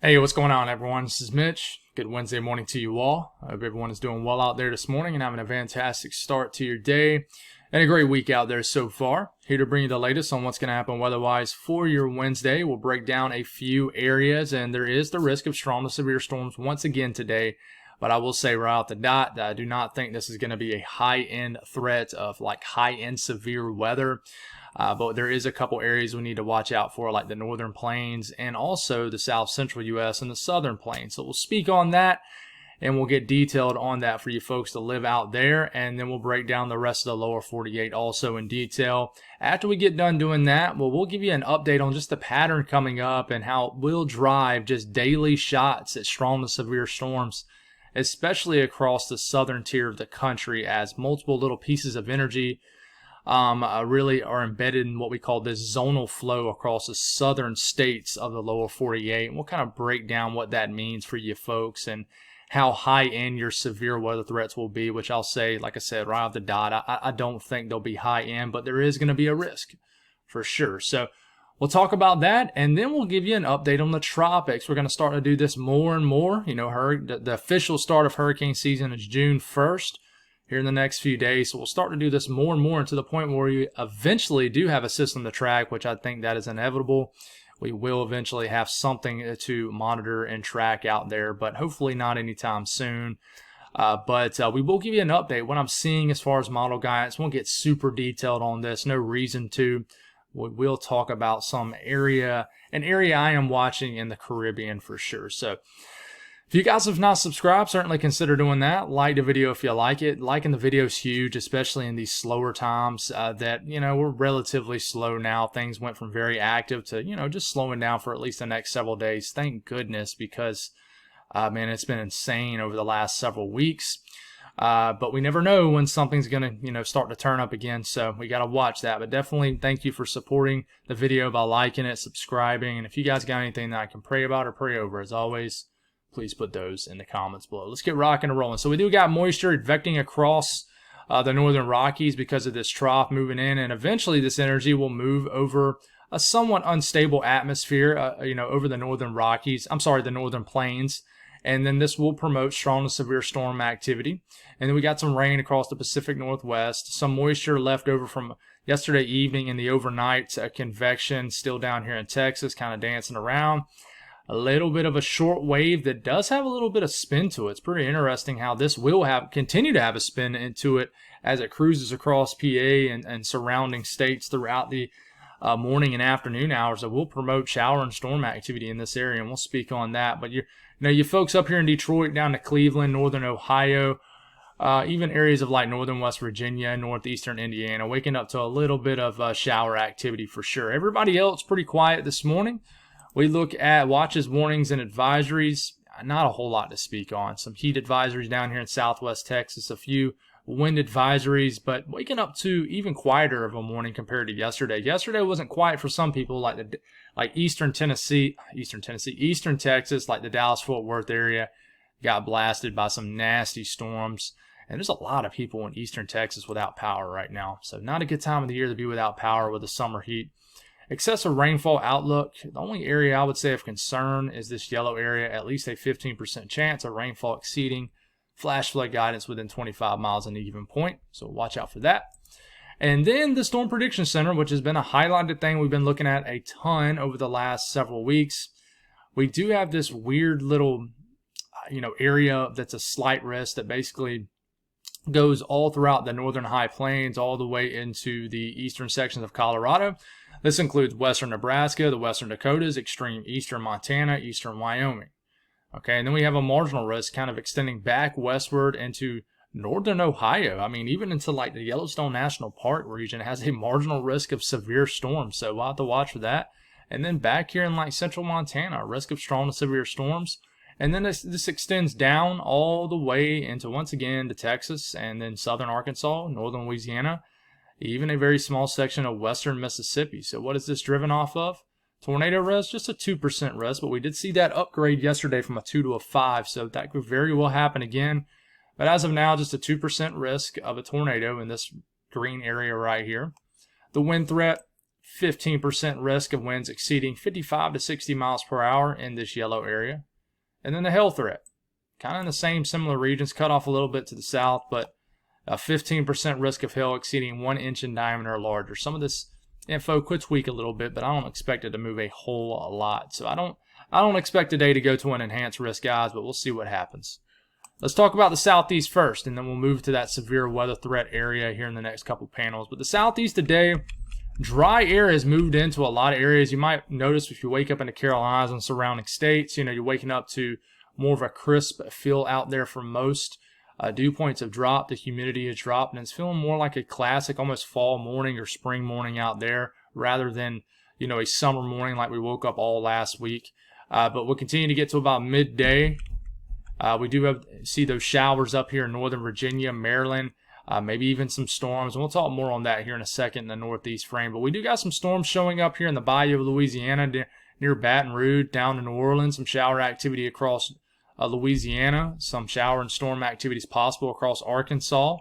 Hey, what's going on, everyone? This is Mitch. Good Wednesday morning to you all. I hope everyone is doing well out there this morning and having a fantastic start to your day and a great week out there so far. Here to bring you the latest on what's going to happen weather-wise for your Wednesday. We'll break down a few areas, and there is the risk of strong to severe storms once again today. But I will say right out the dot that I do not think this is going to be a high-end threat of like high-end severe weather. But there is a couple areas we need to watch out for, like the northern plains and also the south central U.S. and the southern plains. So we'll speak on that and we'll get detailed on that for you folks to live out there. And then we'll break down the rest of the lower 48 also in detail. After we get done doing that, we'll give you an update on just the pattern coming up and how it will drive just daily shots at strong to severe storms, especially across the southern tier of the country, as multiple little pieces of energy really are embedded in what we call this zonal flow across the southern states of the lower 48. And we'll kind of break down what that means for you folks and how high end your severe weather threats will be, which I'll say, like I said, right off the dot, I don't think they'll be high end, but there is going to be a risk for sure. So we'll talk about that, and then we'll give you an update on the tropics. We're going to start to do this more and more. You know, the official start of hurricane season is June 1st. Here in the next few days. So we'll start to do this more and more to the point where we eventually do have a system to track, which I think that is inevitable. We will eventually have something to monitor and track out there, but hopefully not anytime soon. But we will give you an update what I'm seeing as far as model guidance. Won't get super detailed on this. No reason to. We will talk about an area I am watching in the Caribbean for sure. So if you guys have not subscribed, certainly consider doing that. Like the video if you like it. Liking the video is huge, especially in these slower times that, we're relatively slow now. Things went from very active to, just slowing down for at least the next several days. Thank goodness, because, man, it's been insane over the last several weeks. But we never know when something's going to, start to turn up again. So we got to watch that. But definitely thank you for supporting the video by liking it, subscribing. And if you guys got anything that I can pray about or pray over, as always, please put those in the comments below. Let's get rocking and rolling. So we do got moisture advecting across the northern Rockies because of this trough moving in, and eventually this energy will move over a somewhat unstable atmosphere, over the northern Rockies. The northern plains. And then this will promote strong to severe storm activity. And then we got some rain across the Pacific Northwest, some moisture left over from yesterday evening in the overnight convection still down here in Texas, kind of dancing around. A little bit of a short wave that does have a little bit of spin to it. It's pretty interesting how this will continue to have a spin into it as it cruises across PA and surrounding states throughout the morning and afternoon hours. That will promote shower and storm activity in this area, and we'll speak on that. But you folks up here in Detroit, down to Cleveland, northern Ohio, even areas of like northern West Virginia, northeastern Indiana, waking up to a little bit of shower activity for sure. Everybody else pretty quiet this morning. We look at watches, warnings, and advisories. Not a whole lot to speak on. Some heat advisories down here in southwest Texas, a few wind advisories, but waking up to even quieter of a morning compared to yesterday. Yesterday wasn't quiet for some people, like Eastern Texas, like the Dallas-Fort Worth area, got blasted by some nasty storms. And there's a lot of people in Eastern Texas without power right now. So not a good time of the year to be without power with the summer heat. Excessive rainfall outlook. The only area I would say of concern is this yellow area, at least a 15% chance of rainfall exceeding flash flood guidance within 25 miles at any given point. So watch out for that. And then the Storm Prediction Center, which has been a highlighted thing we've been looking at a ton over the last several weeks. We do have this weird little, area that's a slight risk that basically goes all throughout the northern high plains, all the way into the eastern sections of Colorado. This includes western Nebraska, the western Dakotas, extreme eastern Montana, eastern Wyoming. Okay, and then we have a marginal risk kind of extending back westward into northern Ohio. I mean, even into like the Yellowstone National Park region has a marginal risk of severe storms. So we'll have to watch for that. And then back here in like central Montana, risk of strong to severe storms. And then this extends down all the way into, once again, to Texas and then southern Arkansas, northern Louisiana, even a very small section of western Mississippi. So what is this driven off of? Tornado risk, just a 2% risk, but we did see that upgrade yesterday from a 2 to a 5, so that could very well happen again. But as of now, just a 2% risk of a tornado in this green area right here. The wind threat, 15% risk of winds exceeding 55 to 60 miles per hour in this yellow area. And then the hail threat, kind of in the same similar regions, cut off a little bit to the south, but a 15% risk of hail exceeding 1 inch in diameter or larger. Some of this info could tweak a little bit, but I don't expect it to move a whole lot. So I don't expect today to go to an enhanced risk, guys, but we'll see what happens. Let's talk about the southeast first, and then we'll move to that severe weather threat area here in the next couple panels. But the southeast today, dry air has moved into a lot of areas. You might notice if you wake up in the Carolinas and surrounding states, you're waking up to more of a crisp feel out there for most. Dew points have dropped, the humidity has dropped, and it's feeling more like a classic almost fall morning or spring morning out there rather than, a summer morning like we woke up all last week. But we'll continue to get to about midday. We do see those showers up here in Northern Virginia, Maryland, maybe even some storms. And we'll talk more on that here in a second in the northeast frame. But we do got some storms showing up here in the Bayou of Louisiana, near Baton Rouge, down to New Orleans. Some shower activity across Louisiana. Some shower and storm activities possible across Arkansas.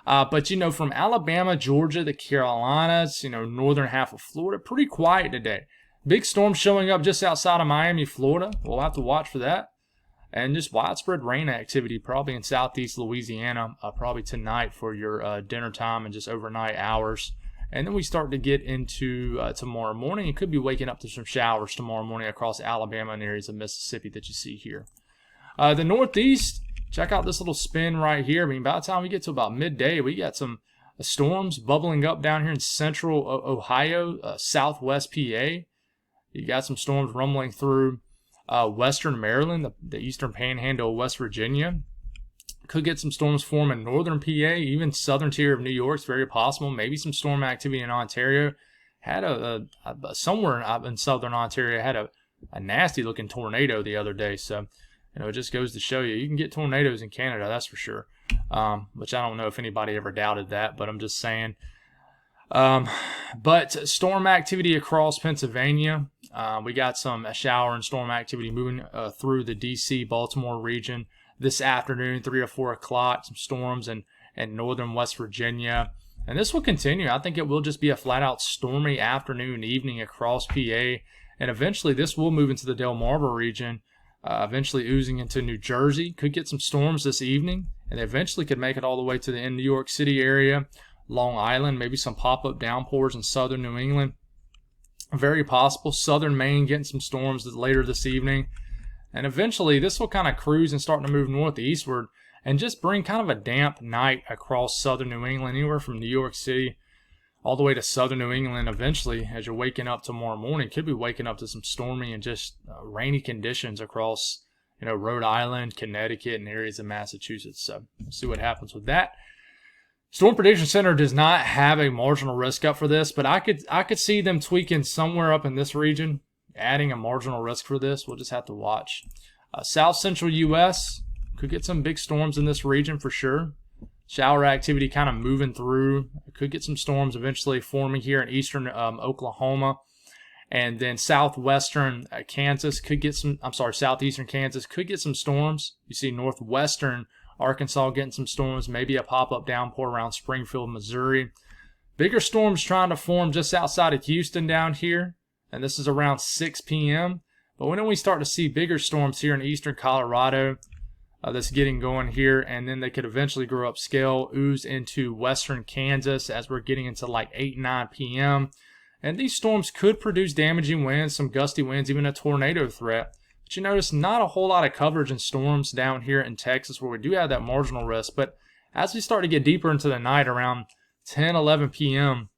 But, from Alabama, Georgia, the Carolinas, northern half of Florida, pretty quiet today. Big storm showing up just outside of Miami, Florida. We'll have to watch for that. And just widespread rain activity probably in southeast Louisiana, probably tonight for your dinner time and just overnight hours. And then we start to get into tomorrow morning. You could be waking up to some showers tomorrow morning across Alabama and areas of Mississippi that you see here. The northeast, check out this little spin right here. I mean, by the time we get to about midday, we got some storms bubbling up down here in central Ohio, southwest PA. You got some storms rumbling through western Maryland, the eastern panhandle of West Virginia. Could get some storms form in northern PA, even southern tier of New York. It's very possible. Maybe some storm activity in Ontario. Had somewhere in southern Ontario had a nasty looking tornado the other day. So, it just goes to show you can get tornadoes in Canada, that's for sure. Which I don't know if anybody ever doubted that, but I'm just saying. But storm activity across Pennsylvania. We got some shower and storm activity moving through the D.C., Baltimore region this afternoon, 3 or 4 o'clock. Some storms in northern West Virginia. And this will continue. I think it will just be a flat-out stormy afternoon, evening across PA. And eventually this will move into the Delmarva region, eventually oozing into New Jersey. Could get some storms this evening, and eventually could make it all the way to the New York City area. Long Island, maybe some pop-up downpours in southern New England. Very possible. Southern Maine getting some storms later this evening. And eventually this will kind of cruise and start to move northeastward and just bring kind of a damp night across southern New England, anywhere from New York City all the way to southern New England. Eventually, as you're waking up tomorrow morning, could be waking up to some stormy and just rainy conditions across, Rhode Island, Connecticut, and areas of Massachusetts. So we'll see what happens with that. Storm Prediction Center does not have a marginal risk up for this, but I could see them tweaking somewhere up in this region, adding a marginal risk for this. We'll just have to watch. South Central U.S. could get some big storms in this region for sure. Shower activity kind of moving through. Could get some storms eventually forming here in eastern Oklahoma. And then southwestern Kansas could get some, southeastern Kansas could get some storms. You see northwestern Arkansas getting some storms, maybe a pop-up downpour around Springfield, Missouri. Bigger storms trying to form just outside of Houston down here, and this is around 6 p.m. But when we start to see bigger storms here in eastern Colorado, that's getting going here, and then they could eventually grow up scale, ooze into western Kansas as we're getting into like 8, 9 p.m. And these storms could produce damaging winds, some gusty winds, even a tornado threat. But you notice not a whole lot of coverage in storms down here in Texas where we do have that marginal risk. But as we start to get deeper into the night around 10, 11 p.m.,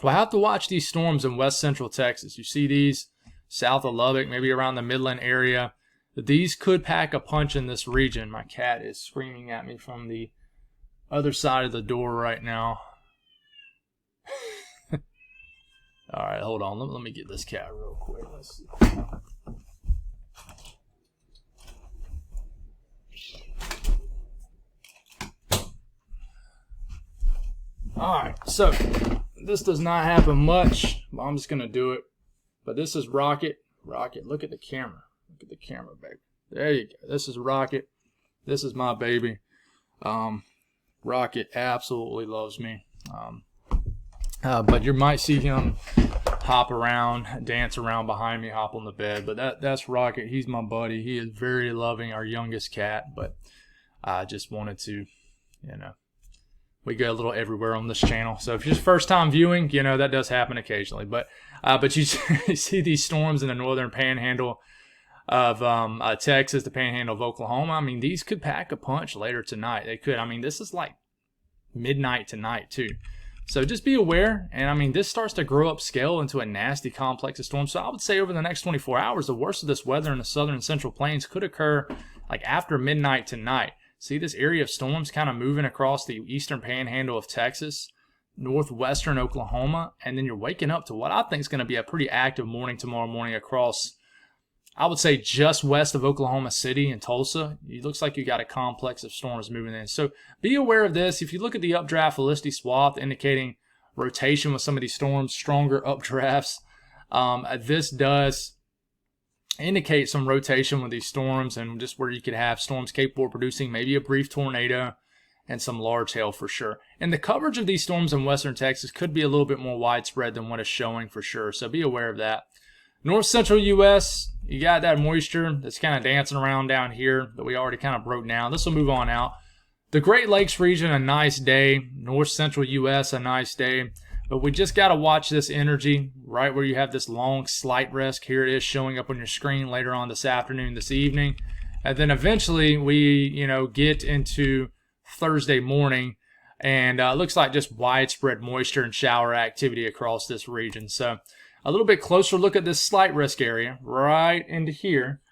we'll have to watch these storms in west central Texas. You see these south of Lubbock, maybe around the Midland area. These could pack a punch in this region. My cat is screaming at me from the other side of the door right now. All right, hold on. Let me get this cat real quick. Let's see. All right, so this does not happen much. I'm just going to do it. But this is Rocket. Rocket, look at the camera. Look at the camera, baby. There you go. This is Rocket. This is my baby. Rocket absolutely loves me. But you might see him hop around, dance around behind me, hop on the bed. But that's Rocket. He's my buddy. He is very loving, our youngest cat. But I just wanted to, we go a little everywhere on this channel. So if you're just first time viewing, that does happen occasionally. But you see these storms in the northern panhandle of Texas, the panhandle of Oklahoma. I mean, these could pack a punch later tonight. They could. I mean, this is like midnight tonight too. So just be aware. And I mean, this starts to grow up scale into a nasty complex of storms. So I would say over the next 24 hours, the worst of this weather in the southern and central plains could occur like after midnight tonight. See this area of storms kind of moving across the eastern panhandle of Texas, northwestern Oklahoma, and then you're waking up to what I think is going to be a pretty active morning tomorrow morning across, I would say, just west of Oklahoma City and Tulsa. It looks like you got a complex of storms moving in. So be aware of this. If you look at the updraft velocity swath indicating rotation with some of these storms, stronger updrafts, this does indicate some rotation with these storms and just where you could have storms capable of producing maybe a brief tornado and some large hail for sure. And the coverage of these storms in western Texas could be a little bit more widespread than what is showing for sure. So be aware of that. North central U.S., you got that moisture that's kind of dancing around down here that we already kind of broke down. This will move on out. The Great Lakes region, a nice day. North central U.S., a nice day. But we just got to watch this energy right where you have this long slight risk. Here it is showing up on your screen later on this afternoon, this evening. And then eventually we, get into Thursday morning. And it looks like just widespread moisture and shower activity across this region. So a little bit closer look at this slight risk area right into here.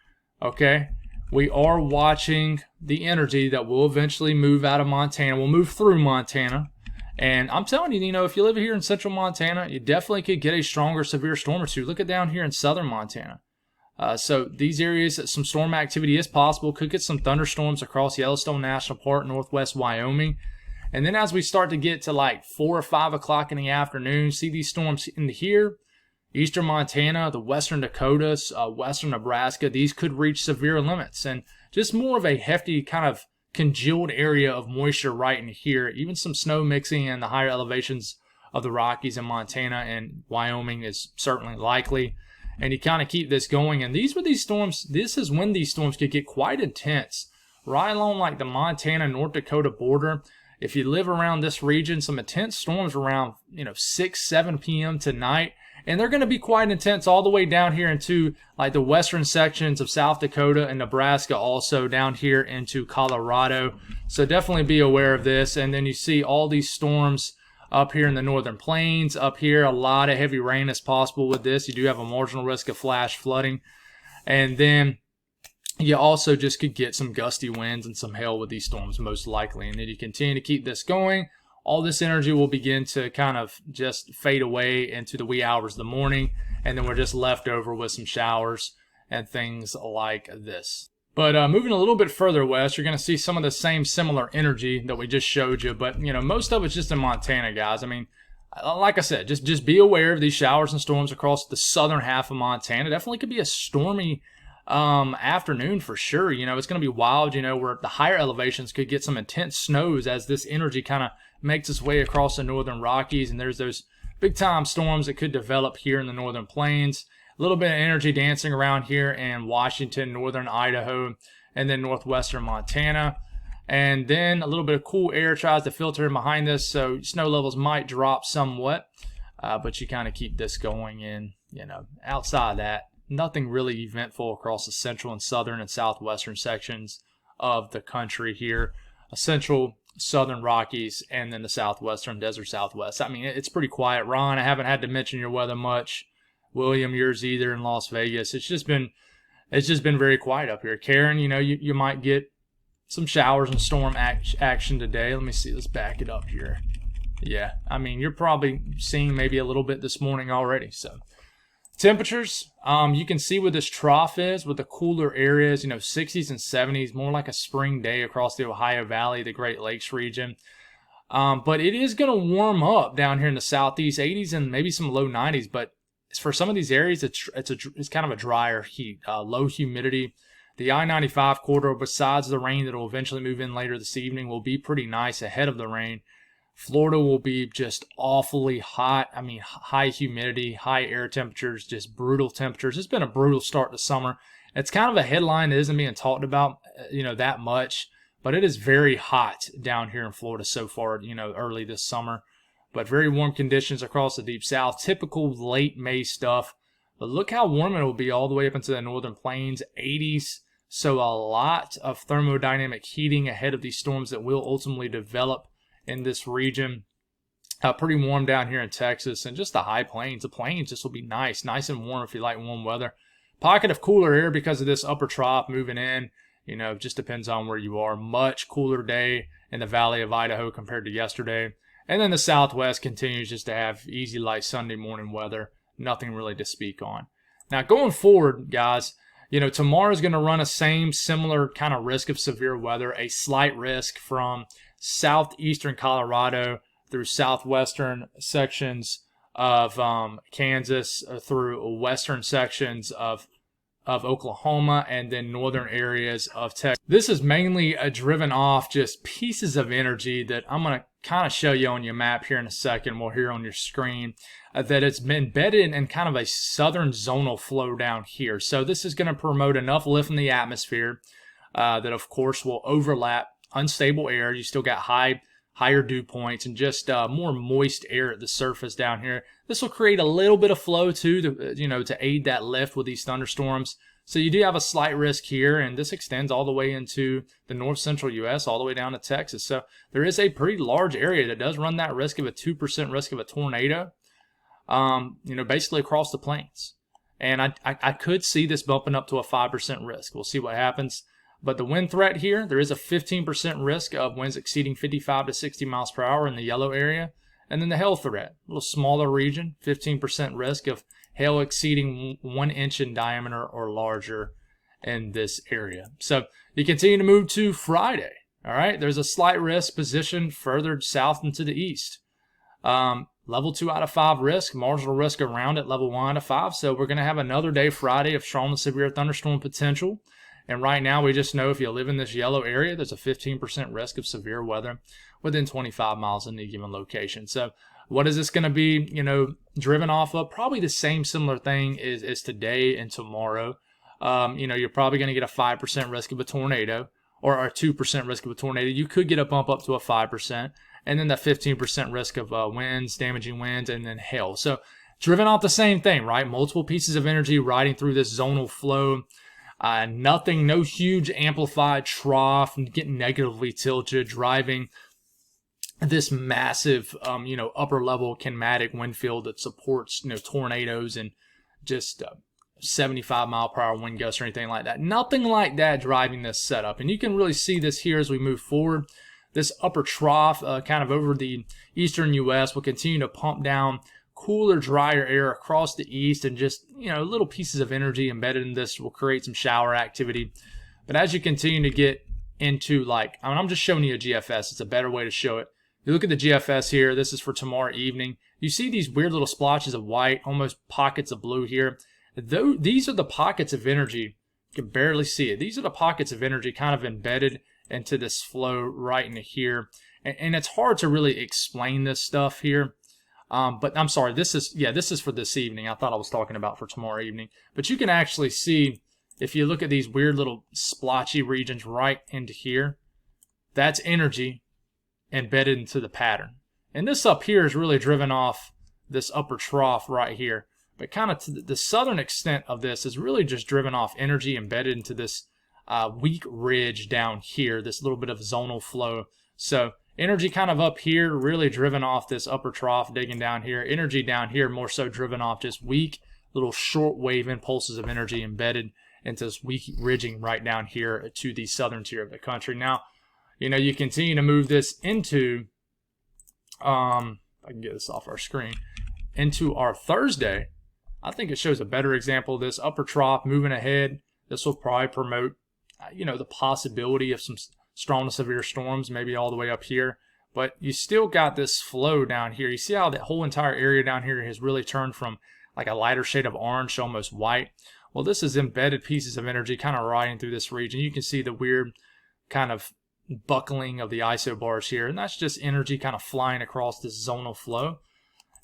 Okay. We are watching the energy that will eventually move out of Montana. We'll move through Montana. And I'm telling you, if you live here in central Montana, you definitely could get a stronger severe storm or two. Look at down here in southern Montana. So these areas, some storm activity is possible. Could get some thunderstorms across Yellowstone National Park, northwest Wyoming. And then as we start to get to like 4 or 5 o'clock in the afternoon, see these storms into here. Eastern Montana, the western Dakotas, western Nebraska, these could reach severe limits. And just more of a hefty kind of congealed area of moisture right in here. Even some snow mixing in the higher elevations of the Rockies in Montana and Wyoming is certainly likely. And you kind of keep this going. And these storms, this is when these storms could get quite intense. Right along like the Montana-North Dakota border. If you live around this region, some intense storms around 6, 7 p.m. tonight. And they're going to be quite intense all the way down here into like the western sections of South Dakota and Nebraska, also down here into Colorado. So definitely be aware of this. And then you see all these storms up here in the northern plains. Up here, a lot of heavy rain is possible with this. You do have a marginal risk of flash flooding. And then you also just could get some gusty winds and some hail with these storms most likely. And then you continue to keep this going. All this energy will begin to kind of just fade away into the wee hours of the morning, and then we're just left over with some showers and things like this. But moving a little bit further west, you're going to see some of the same similar energy that we just showed you, but most of it's just in Montana, guys. I mean, like I said, just be aware of these showers and storms across the southern half of Montana. Definitely could be a stormy afternoon for sure. It's going to be wild, where the higher elevations could get some intense snows as this energy kind of makes its way across the northern Rockies, and there's those big time storms that could develop here in the northern plains. A little bit of energy dancing around here in Washington, northern Idaho, and then northwestern Montana. And then a little bit of cool air tries to filter in behind this, so snow levels might drop somewhat, but you kind of keep this going in, outside that. Nothing really eventful across the central and southern and southwestern sections of the country here. Central, southern Rockies, and then the southwestern desert southwest. I mean, it's pretty quiet. Ron, I haven't had to mention your weather much. William, yours either in Las Vegas. It's just been very quiet up here. Karen, you might get some showers and storm action today. Let me see. Let's back it up here. Yeah, I mean, you're probably seeing maybe a little bit this morning already. So temperatures, you can see where this trough is with the cooler areas, 60s and 70s, more like a spring day across the Ohio Valley, the Great Lakes region. But it is going to warm up down here in the southeast, 80s and maybe some low 90s. But for some of these areas, it's kind of a drier heat, low humidity. The I-95 corridor, besides the rain that will eventually move in later this evening, will be pretty nice ahead of the rain. Florida will be just awfully hot. I mean, high humidity, high air temperatures, just brutal temperatures. It's been a brutal start to summer. It's kind of a headline that isn't being talked about, that much, but it is very hot down here in Florida so far, early this summer. But very warm conditions across the deep south, typical late May stuff. But look how warm it will be all the way up into the northern plains, 80s. So a lot of thermodynamic heating ahead of these storms that will ultimately develop in this region. Pretty warm down here in Texas, and just the high plains. The plains just will be nice and warm if you like warm weather. Pocket of cooler air because of this upper trough moving in. Just depends on where you are. Much cooler day in the Valley of Idaho compared to yesterday. And then the Southwest continues just to have easy, light Sunday morning weather. Nothing really to speak on. Now, going forward, guys, tomorrow's going to run a similar kind of risk of severe weather, a slight risk from southeastern Colorado through southwestern sections of Kansas, through western sections of Oklahoma, and then northern areas of Texas. This is mainly driven off just pieces of energy that I'm going to kind of show you on your map here in a second. We'll hear on your screen that it's been embedded in kind of a southern zonal flow down here. So this is going to promote enough lift in the atmosphere that, of course, will overlap unstable air. You still got higher dew points and just more moist air at the surface down here. This will create a little bit of flow too, to aid that lift with these thunderstorms. So you do have a slight risk here, and this extends all the way into the north central U.S., all the way down to Texas. So there is a pretty large area that does run that risk of a 2% risk of a tornado, basically across the plains. And I could see this bumping up to a 5% risk. We'll see what happens. But the wind threat here, there is a 15% risk of winds exceeding 55 to 60 miles per hour in the yellow area. And then the hail threat, a little smaller region, 15% risk of hail exceeding 1 inch in diameter or larger in this area. So you continue to move to Friday. All right, there's a slight risk position further south and to the east. Level 2 out of 5 risk, marginal risk around it, level 1 out of 5. So we're going to have another day Friday of strong to severe thunderstorm potential. And right now, we just know if you live in this yellow area, there's a 15% risk of severe weather within 25 miles in any given location. So what is this going to be, driven off of? Probably the same similar thing is today and tomorrow. You're probably going to get a 5% risk of a tornado, or a 2% risk of a tornado. You could get a bump up to a 5%. And then the 15% risk of winds, damaging winds, and then hail. So driven off the same thing, right? Multiple pieces of energy riding through this zonal flow. No huge amplified trough and getting negatively tilted, driving this massive, upper level kinematic wind field that supports, tornadoes and just 75 mile per hour wind gusts or anything like that. Nothing like that driving this setup. And you can really see this here as we move forward. This upper trough kind of over the eastern U.S. will continue to pump down cooler, drier air across the east, and just, little pieces of energy embedded in this will create some shower activity. But as you continue to get into I'm just showing you a GFS. It's a better way to show it. You look at the GFS here. This is for tomorrow evening. You see these weird little splotches of white, almost pockets of blue here. These are the pockets of energy. You can barely see it. These are the pockets of energy kind of embedded into this flow right into here. And it's hard to really explain this stuff here. But I'm sorry, this is for this evening. I thought I was talking about for tomorrow evening. But you can actually see, if you look at these weird little splotchy regions right into here, that's energy embedded into the pattern. And this up here is really driven off this upper trough right here. But kind of to the southern extent of this is really just driven off energy embedded into this weak ridge down here, this little bit of zonal flow. So energy kind of up here, really driven off this upper trough, digging down here. Energy down here, more so driven off just weak little short wave impulses of energy embedded into this weak ridging right down here to the southern tier of the country. Now, you continue to move this into, I can get this off our screen, into our Thursday. I think it shows a better example of this upper trough moving ahead. This will probably promote, the possibility of some strong to severe storms, maybe all the way up here. But you still got this flow down here. You see how that whole entire area down here has really turned from like a lighter shade of orange to almost white. Well, this is embedded pieces of energy kind of riding through this region. You can see the weird kind of, buckling of the isobars here, and that's just energy kind of flying across this zonal flow.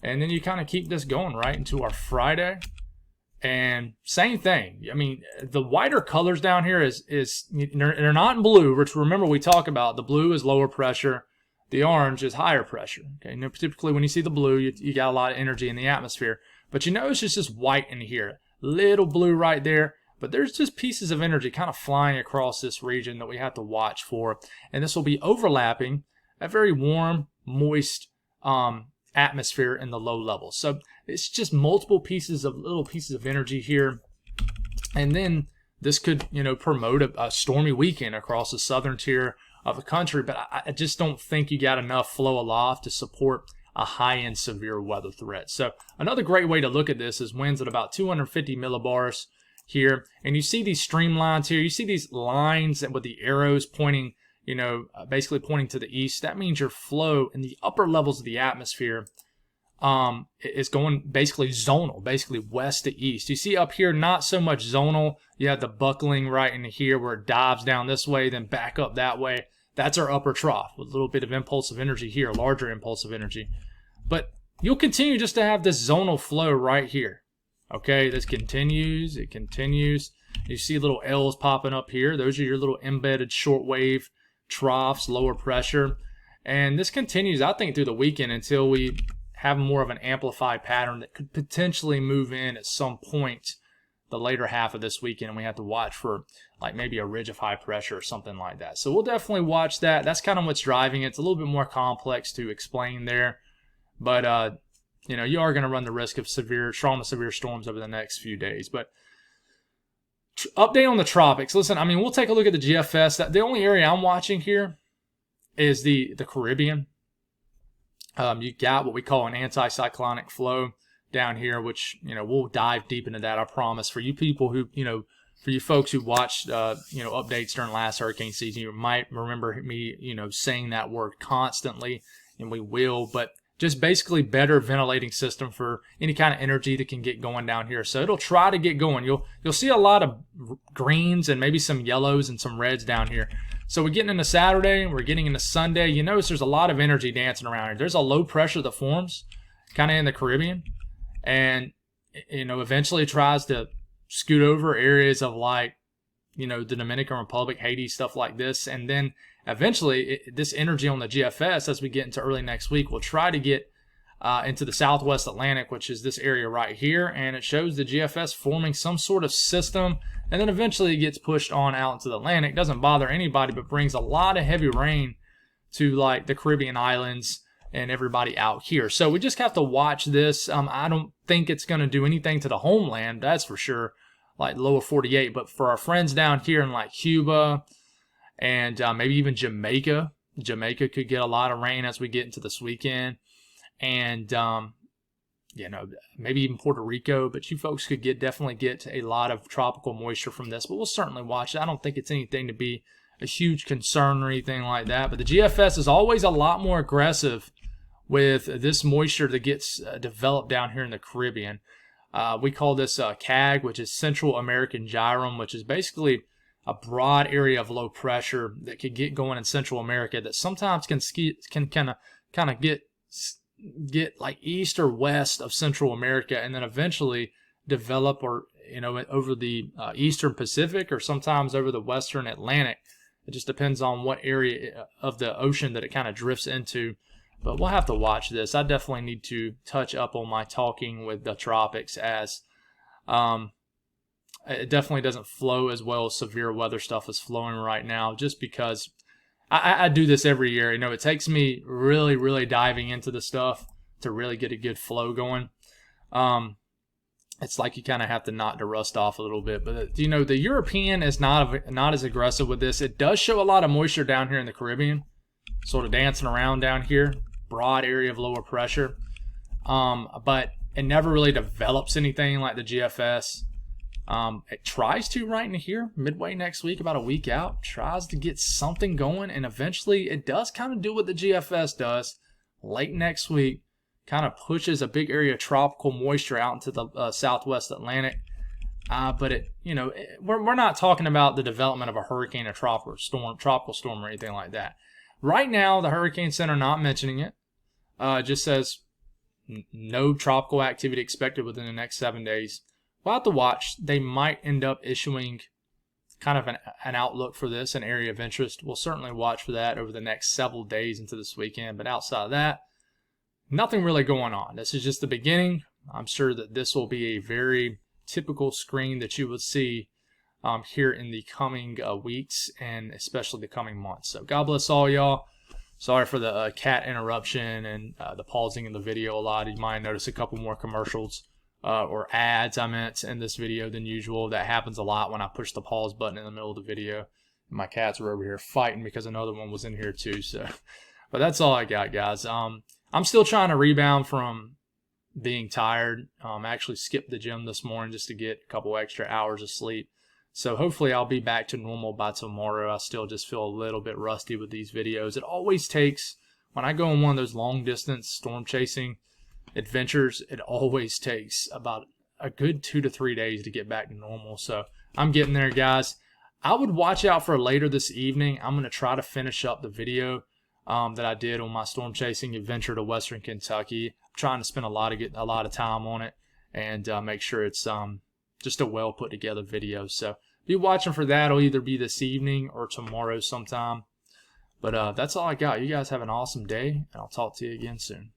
And then you kind of keep this going right into our Friday. And same thing. I mean, the whiter colors down here they're not in blue, which remember we talk about. The blue is lower pressure. The orange is higher pressure. Okay, now, typically when you see the blue, you got a lot of energy in the atmosphere. But you notice it's just white in here. Little blue right there. But there's just pieces of energy kind of flying across this region that we have to watch for. And this will be overlapping a very warm, moist atmosphere in the low levels. So it's just multiple little pieces of energy here. And then this could, promote a stormy weekend across the southern tier of the country. But I just don't think you got enough flow aloft to support a high-end severe weather threat. So another great way to look at this is winds at about 250 millibars here. And you see these streamlines here. You see these lines with the arrows pointing, basically pointing to the east. That means your flow in the upper levels of the atmosphere is going basically zonal, basically west to east. You see up here, not so much zonal. You have the buckling right into here where it dives down this way, then back up that way. That's our upper trough with a little bit of impulsive energy here, larger impulsive energy. But you'll continue just to have this zonal flow right here. Okay, this continues, it continues. You see little L's popping up here. Those are your little embedded shortwave troughs, lower pressure. And this continues, I think, through the weekend until we have more of an amplified pattern that could potentially move in at some point the later half of this weekend, and we have to watch for like maybe a ridge of high pressure or something like that. So we'll definitely watch that. That's kind of what's driving it. It's a little bit more complex to explain there, but you are going to run the risk of strong to severe storms over the next few days. But update on the tropics. Listen, I mean, we'll take a look at the GFS. The only area I'm watching here is the Caribbean. You got what we call an anticyclonic flow down here, which, we'll dive deep into that, I promise. For you people who, for you folks who watched, updates during last hurricane season, you might remember me, saying that word constantly, and we will, but just basically better ventilating system for any kind of energy that can get going down here. So it'll try to get going. You'll see a lot of greens and maybe some yellows and some reds down here. So we're getting into Saturday, we're getting into Sunday. You notice there's a lot of energy dancing around here. There's a low pressure that forms kind of in the Caribbean. And, eventually tries to scoot over areas of like, the Dominican Republic, Haiti, stuff like this. And then eventually this energy on the GFS, as we get into early next week, will try to get into the Southwest Atlantic, which is this area right here. And it shows the GFS forming some sort of system. And then eventually it gets pushed on out into the Atlantic. Doesn't bother anybody, but brings a lot of heavy rain to like the Caribbean islands and everybody out here. So we just have to watch this. I don't think it's going to do anything to the homeland, that's for sure, like lower 48. But for our friends down here in like Cuba and maybe even Jamaica could get a lot of rain as we get into this weekend. And, maybe even Puerto Rico. But you folks could definitely get a lot of tropical moisture from this. But we'll certainly watch it. I don't think it's anything to be a huge concern or anything like that. But the GFS is always a lot more aggressive with this moisture that gets developed down here in the Caribbean. We call this CAG, which is Central American Gyrum, which is basically a broad area of low pressure that could get going in Central America that sometimes can kind of get like east or west of Central America and then eventually develop or over the eastern Pacific or sometimes over the western Atlantic. It just depends on what area of the ocean that it kind of drifts into. But we'll have to watch this. I definitely need to touch up on my talking with the tropics, as it definitely doesn't flow as well as severe weather stuff is flowing right now, just because I do this every year. It takes me really, really diving into the stuff to really get a good flow going. It's like you kind of have to knock the rust off a little bit. But, the European is not as aggressive with this. It does show a lot of moisture down here in the Caribbean, sort of dancing around down here, broad area of lower pressure. But it never really develops anything like the GFS. It tries to right in here, midway next week, about a week out, tries to get something going, and eventually it does kind of do what the GFS does. Late next week, kind of pushes a big area of tropical moisture out into the Southwest Atlantic. But we're not talking about the development of a hurricane, a tropical storm, or anything like that. Right now, the Hurricane Center not mentioning it. It just says no tropical activity expected within the next 7 days. We'll have to watch. They might end up issuing kind of an outlook for this, an area of interest. We'll certainly watch for that over the next several days into this weekend. But outside of that, nothing really going on. This is just the beginning. I'm sure that this will be a very typical screen that you would see here in the coming weeks and especially the coming months. So God bless all y'all. Sorry for the cat interruption and the pausing in the video a lot. You might notice a couple more commercials or ads, I meant, in this video than usual. That happens a lot when I push the pause button in the middle of the video. My cats were over here fighting because another one was in here too. So, but that's all I got, guys. I'm still trying to rebound from being tired. I actually skipped the gym this morning just to get a couple extra hours of sleep. So hopefully I'll be back to normal by tomorrow. I still just feel a little bit rusty with these videos. It always takes, when I go on one of those long distance storm chasing adventures, it always takes about a good 2 to 3 days to get back to normal. So I'm getting there, guys. I would watch out for later this evening. I'm going to try to finish up the video that I did on my storm chasing adventure to Western Kentucky. I'm trying to spend a lot of time on it and make sure it's just a well put together video. So be watching for that. It'll either be this evening or tomorrow sometime. But that's all I got. You guys have an awesome day, and I'll talk to you again soon.